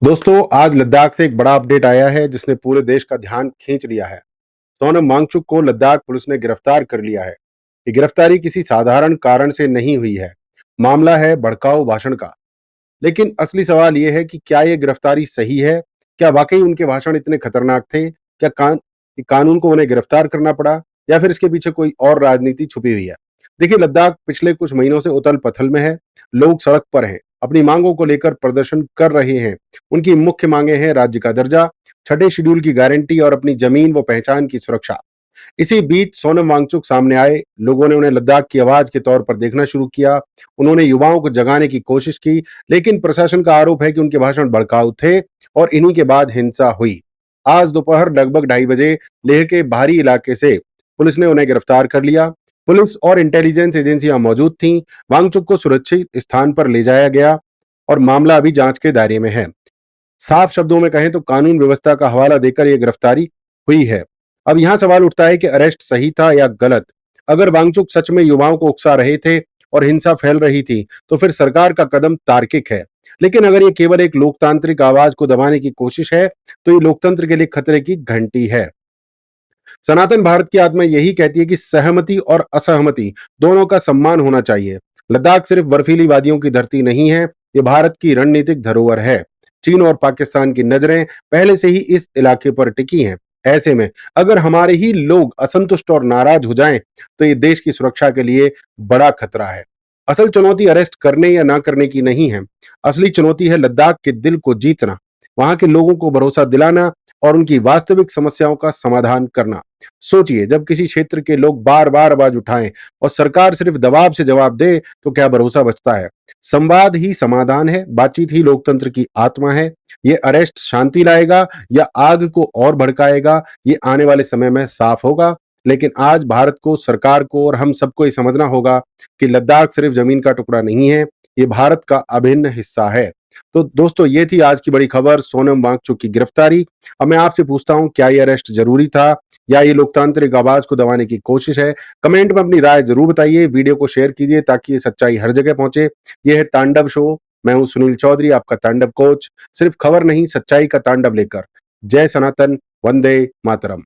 दोस्तों, आज लद्दाख से एक बड़ा अपडेट आया है जिसने पूरे देश का ध्यान खींच लिया है। सोनम वांगचुक को लद्दाख पुलिस ने गिरफ्तार कर लिया है। ये गिरफ्तारी किसी साधारण कारण से नहीं हुई है। मामला है भड़काऊ भाषण का। लेकिन असली सवाल ये है कि क्या ये गिरफ्तारी सही है? क्या वाकई उनके भाषण इतने खतरनाक थे? क्या कानून को उन्हें गिरफ्तार करना पड़ा, या फिर इसके पीछे कोई और राजनीति छुपी हुई है? देखिए, लद्दाख पिछले कुछ महीनों से उथल पथल में है। लोग सड़क पर हैं, अपनी मांगों को लेकर प्रदर्शन कर रहे हैं। उनकी मुख्य मांगे हैं राज्य का दर्जा, छठे शेड्यूल की गारंटी और अपनी जमीन व पहचान की सुरक्षा। इसी बीच सोनम वांगचुक सामने आए। लोगों ने उन्हें लद्दाख की आवाज के तौर पर देखना शुरू किया। उन्होंने युवाओं को जगाने की कोशिश की, लेकिन प्रशासन का आरोप है कि उनके भाषण भड़काऊ थे और इन्हीं के बाद हिंसा हुई। आज दोपहर लगभग 2:30 बजे लेह के बाहरी इलाके से पुलिस ने उन्हें गिरफ्तार कर लिया। पुलिस और इंटेलिजेंस एजेंसियां मौजूद थीं। वांगचुक को सुरक्षित स्थान पर ले जाया गया और मामला अभी जांच के दायरे में है। साफ शब्दों में कहें तो कानून व्यवस्था का हवाला देकर यह गिरफ्तारी हुई है। अब यहां सवाल उठता है कि अरेस्ट सही था या गलत। अगर वांगचुक सच में युवाओं को उकसा रहे थे और हिंसा फैल रही थी, तो फिर सरकार का कदम तार्किक है। लेकिन अगर ये केवल एक लोकतांत्रिक आवाज को दबाने की कोशिश है, तो ये लोकतंत्र के लिए खतरे की घंटी है। सनातन भारत की आत्मा यही कहती है कि सहमति और असहमति दोनों का सम्मान होना चाहिए। लद्दाख सिर्फ बर्फीली वादियों की धरती नहीं है, ये भारत की रणनीतिक धरोहर है। चीन और पाकिस्तान की नजरें पहले से ही इस इलाके पर टिकी हैं। ऐसे में अगर हमारे ही लोग असंतुष्ट और नाराज हो जाएं, तो ये देश की सुरक्षा के लिए बड़ा खतरा है। असल चुनौती अरेस्ट करने या ना करने की नहीं है। असली चुनौती है लद्दाख के दिल को जीतना, वहां के लोगों को भरोसा दिलाना और उनकी वास्तविक समस्याओं का समाधान करना। सोचिए, जब किसी क्षेत्र के लोग बार बार आवाज उठाएं और सरकार सिर्फ दबाव से जवाब दे, तो क्या भरोसा बचता है? संवाद ही समाधान है, बातचीत ही लोकतंत्र की आत्मा है। ये अरेस्ट शांति लाएगा या आग को और भड़काएगा, ये आने वाले समय में साफ होगा। लेकिन आज भारत को, सरकार को और हम सबको ये समझना होगा कि लद्दाख सिर्फ जमीन का टुकड़ा नहीं है, ये भारत का अभिन्न हिस्सा है। तो दोस्तों, ये थी आज की बड़ी खबर, सोनम वांगचुक की गिरफ्तारी। अब मैं आपसे पूछता हूं, क्या ये अरेस्ट जरूरी था या ये लोकतांत्रिक आवाज को दबाने की कोशिश है? कमेंट में अपनी राय जरूर बताइए, वीडियो को शेयर कीजिए ताकि ये सच्चाई हर जगह पहुंचे। ये है तांडव शो। मैं हूं सुनील चौधरी, आपका तांडव कोच, सिर्फ खबर नहीं, सच्चाई का तांडव लेकर। जय सनातन, वंदे मातरम।